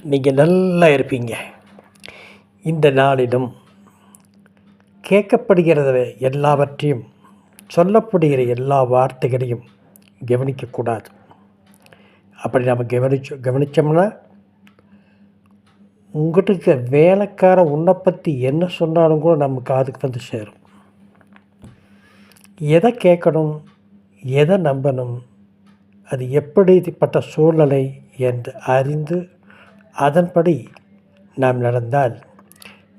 நீங்கள் நல்லா இருப்பீங்க. இந்த நாளிலும் கேட்கப்படுகிறத எல்லாவற்றையும், சொல்லப்படுகிற எல்லா வார்த்தைகளையும் கவனிக்கக்கூடாது. அப்படி நம்ம கவனித்தோம்னா உங்கள்கிட்ட இருக்க வேலைக்கார உன்னை பற்றி என்ன சொன்னாலும் கூட நம்ம காதுக்கு வந்து சேரும். எதை கேட்கணும், எதை நம்பணும், அது எப்படிப்பட்ட சூழ்நிலை என்று அறிந்து அதன்படி நாம் நடந்தால்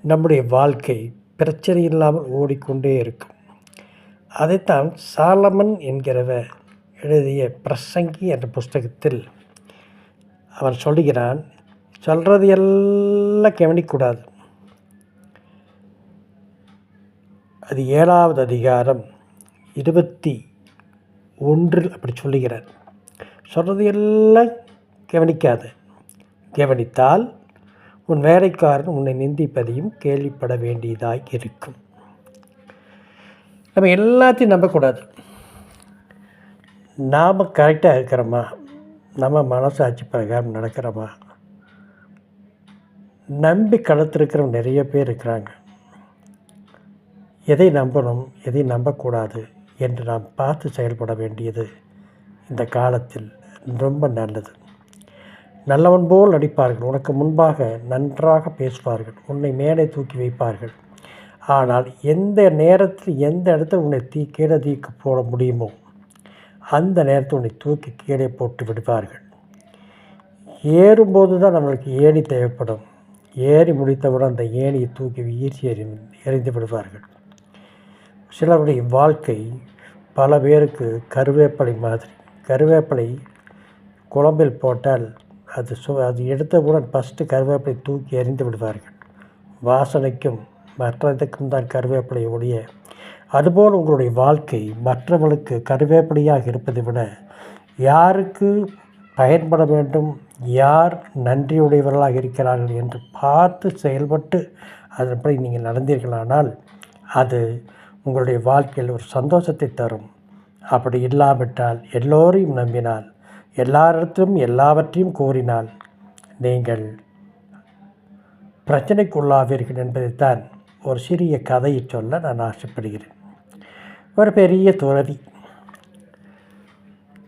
நம்முடைய வாழ்க்கை பிரச்சனை இல்லாமல் ஓடிக்கொண்டே இருக்கும். அதைத்தான் சாலமன் என்கிறவர் எழுதிய பிரசங்கி என்ற புஸ்தகத்தில் அவன் சொல்லுகிறான். சொல்கிறது எல்லாம் கவனிக்கக்கூடாது. அது 7வது அதிகாரம் 21 அப்படி சொல்லுகிறார். சொல்கிறது எல்லாம் கவனிக்காது. கவனித்தால் உன் வேலைக்காரன் உன்னை நிந்திப்பதையும் கேள்விப்பட வேண்டியதாக இருக்கும். நம்ம எல்லாத்தையும் நம்பக்கூடாது. நாம் கரெக்டாக இருக்கிறோமா, நம்ம மனசாட்சி பிரகாரம் நடக்கிறோமா, நம்பி கடத்திருக்கிறவங்க நிறைய பேர் இருக்கிறாங்க. எதை நம்பணும், எதை நம்பக்கூடாது என்று நாம் பார்த்து செயல்பட வேண்டியது இந்த காலத்தில் ரொம்ப நல்லது. நல்லவன் போல் நடிப்பார்கள், உனக்கு முன்பாக நன்றாக பேசுவார்கள், உன்னை மேலே தூக்கி வைப்பார்கள். ஆனால் எந்த நேரத்தில் எந்த இடத்துல உன்னை கீழே தூக்கி போட முடியுமோ அந்த நேரத்தில் உன்னை தூக்கி கீழே போட்டு விடுவார்கள். ஏறும்போது தான் நம்மளுக்கு ஏணி தேவைப்படும். ஏறி முடித்தவுடன் அந்த ஏணியை தூக்கி வீசி எறிந்து விடுவார்கள். சிலருடைய வாழ்க்கை பல பேருக்கு கருவேப்பிலை மாதிரி. கருவேப்பிலை குழம்பில் போட்டால் அது எடுத்தவுடன் ஃபஸ்ட்டு கருவேப்பிலை தூக்கி எறிந்து விடுவார்கள். வாசனைக்கும் மற்றதுக்கும் தான் கருவேப்பிலை ஒழிய. அதுபோல் உங்களுடைய வாழ்க்கை மற்றவர்களுக்கு கருவேப்பிலையாக இருப்பதை விட யாருக்கு பயன்பட வேண்டும், யார் நன்றியுடையவர்களாக இருக்கிறார்கள் என்று பார்த்து செயல்பட்டு அதன்படி நீங்கள் நடந்தீர்களானால் அது உங்களுடைய வாழ்க்கையில் ஒரு சந்தோஷத்தை தரும். அப்படி இல்லாவிட்டால் எல்லோரையும் நம்பினால், எல்லாரிடத்திலும் எல்லாவற்றையும் கோரினால் நீங்கள் பிரச்சனைக்குள்ளாவீர்கள் என்பதைத்தான் ஒரு சிறிய கதையை சொல்ல நான் ஆசைப்படுகிறேன். ஒரு பெரிய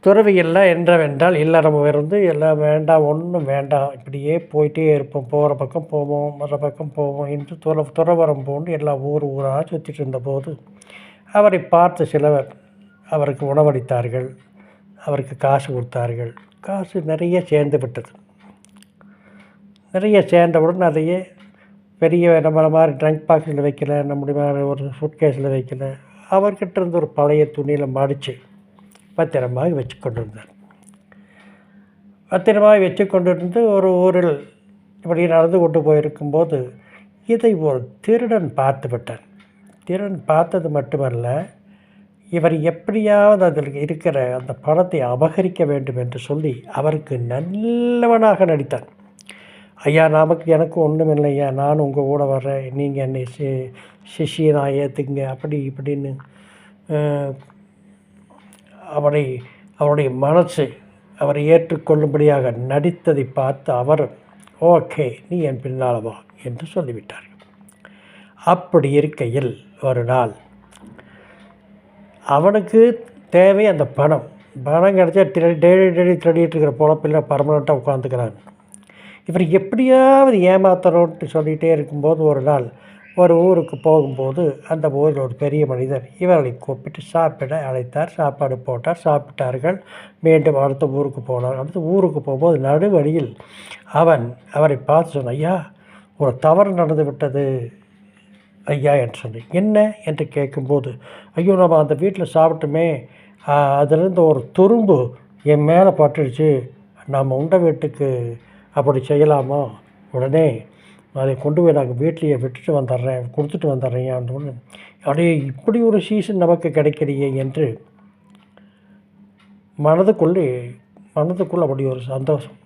துறவியெல்லாம் என்னவென்றால் இல்லறம் இருந்து எல்லாம் வேண்டாம், ஒன்றும் வேண்டாம், இப்படியே போயிட்டே இருப்போம், போகிற பக்கம் போவோம், மற்ற பக்கம் போவோம் என்று துறவரம் போன்று எல்லாம் ஊராக சுற்றிட்டு இருந்தபோது அவரை பார்த்து சிலவர் அவருக்கு உணவளித்தார்கள், அவருக்கு காசு கொடுத்தார்கள். காசு நிறைய சேர்ந்து விட்டது. நிறைய சேர்ந்தவுடன் அதையே பெரிய நம்மளை மாதிரி ட்ரங்க் பாக்ஸில் வைக்கல, நம்முடைய மாதிரி ஒரு சூட்கேஸில் வைக்கல, அவர்கிட்ட இருந்து ஒரு பழைய துணியில் மடித்து பத்திரமாக வச்சு கொண்டு இருந்தார். பத்திரமாக வச்சு கொண்டு இருந்து ஒரு ஊரில் இப்படி நடந்து கொண்டு போயிருக்கும்போது இதை ஒரு திருடன் பார்த்து விட்டார். திருடன் பார்த்தது மட்டுமல்ல, இவர் எப்படியாவது அதில் இருக்கிற அந்த பணத்தை அபகரிக்க வேண்டும் என்று சொல்லி அவருக்கு நல்லவனாக நடித்தார். ஐயா, எனக்கு ஒன்றும் இல்லையா, நான் உங்கள் கூட வர்றேன், நீங்கள் என்னை சிஷியனாக ஏற்றுங்க அப்படி இப்படின்னு அவருடைய மனசு அவரை ஏற்றுக்கொள்ளும்படியாக நடித்ததை பார்த்து அவர் ஓகே, நீ என் பின்னால் வா என்று சொல்லிவிட்டார். அப்படி இருக்கையில் ஒரு நாள் அவனுக்கு தேவை அந்த பணம் கிடச்சா டெய்லி திருடிட்டு இருக்கிற பொழப்பில் பர்மனெண்ட்டாக உட்காந்துக்கிறான். இவர் எப்படியாவது ஏமாத்தணும்ட்டு சொல்லிகிட்டே இருக்கும்போது ஒரு நாள் ஒரு ஊருக்கு போகும்போது அந்த ஊரில் ஒரு பெரிய மனிதர் இவர்களை கூப்பிட்டு சாப்பிட அழைத்தார். சாப்பாடு போட்டார், சாப்பிட்டார்கள். மீண்டும் அடுத்த ஊருக்கு போனார். அடுத்த ஊருக்கு போகும்போது நடுவழியில் அவரை பார்த்து சொன்ன, ஐயா, ஒரு தவறு நடந்து விட்டது ஐயா என்று சொன்னேன். என்ன என்று கேட்கும்போது, ஐயோ, நம்ம அந்த வீட்டில் சாப்பிட்டோமே, அதிலிருந்து ஒரு துரும்பு என் மேலே பட்டுடுச்சு, நம்ம உண்ட வீட்டுக்கு அப்படி செய்யலாமா? உடனே அதை கொண்டு போய் நாங்கள் வீட்லேயே கொடுத்துட்டு வந்துடுறேன் அப்படியே இப்படி ஒரு சீசன் நமக்கு கிடைக்கலையே என்று மனதுக்குள் அப்படி ஒரு சந்தோஷம்.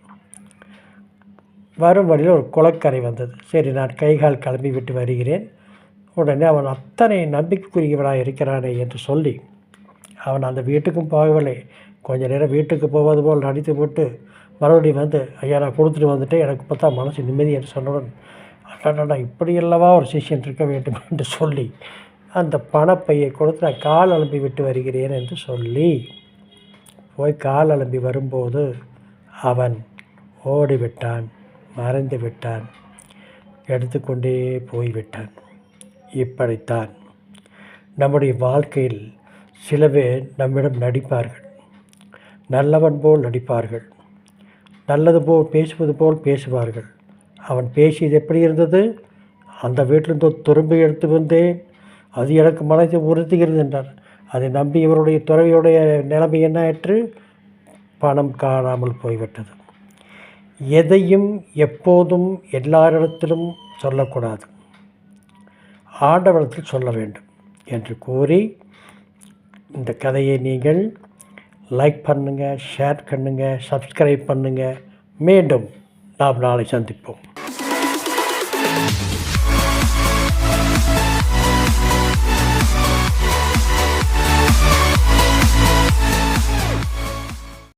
வரும் வழியில் ஒரு குளக்கரை வந்தது. சரி, நான் கைகால் கிளம்பி விட்டு வருகிறேன். உடனே அவன் அத்தனை நம்பிக்கைக்குரியவனாக இருக்கிறானே என்று சொல்லி அவன் அந்த வீட்டுக்கும் போகவில்லை. கொஞ்ச நேரம் வீட்டுக்கு போவது போல் நடித்து விட்டு மறுபடியும் வந்து ஐயா நான் கொடுத்துட்டு வந்துட்டேன், எனக்கு பார்த்தா மனசு நிம்மதி என்று சொன்னவுடன் அடடா இப்படியல்லவா ஒரு சிஷ்யன் இருக்க வேண்டும் என்று சொல்லி அந்த பணப்பையை கொடுத்து நான் கால் அலம்பி விட்டு வருகிறேன் என்று சொல்லி போய் கால் அலம்பி வரும்போது அவன் ஓடிவிட்டான், மறைந்து விட்டான், எடுத்துக்கொண்டே போய்விட்டான். இப்படித்தான் நம்முடைய வாழ்க்கையில் சில பேர் நம்மிடம் நடிப்பார்கள், நல்லவன் போல் நடிப்பார்கள், நல்லது போல் பேசுவது போல் பேசுவார்கள். அவன் பேசியது எப்படி இருந்தது? அந்த வீட்டிலிருந்து துரும்பு எடுத்து வந்தேன், அது எனக்கு மனதை உறுத்துகிறது என்றார். அதை நம்பி இவருடைய துறவியுடைய நிலைமை என்ன ஆயிற்று? பணம் காணாமல் போய்விட்டது. எதையும் எப்போதும் எல்லாரிடத்திலும் சொல்லக்கூடாது, ஆண்டவரிடத்தில் சொல்ல வேண்டும் என்று கூறி இந்த கதையை நீங்கள் லைக் பண்ணுங்கள், ஷேர் பண்ணுங்கள், சப்ஸ்கிரைப் பண்ணுங்கள். மீண்டும் நாம் நாளை சந்திப்போம்.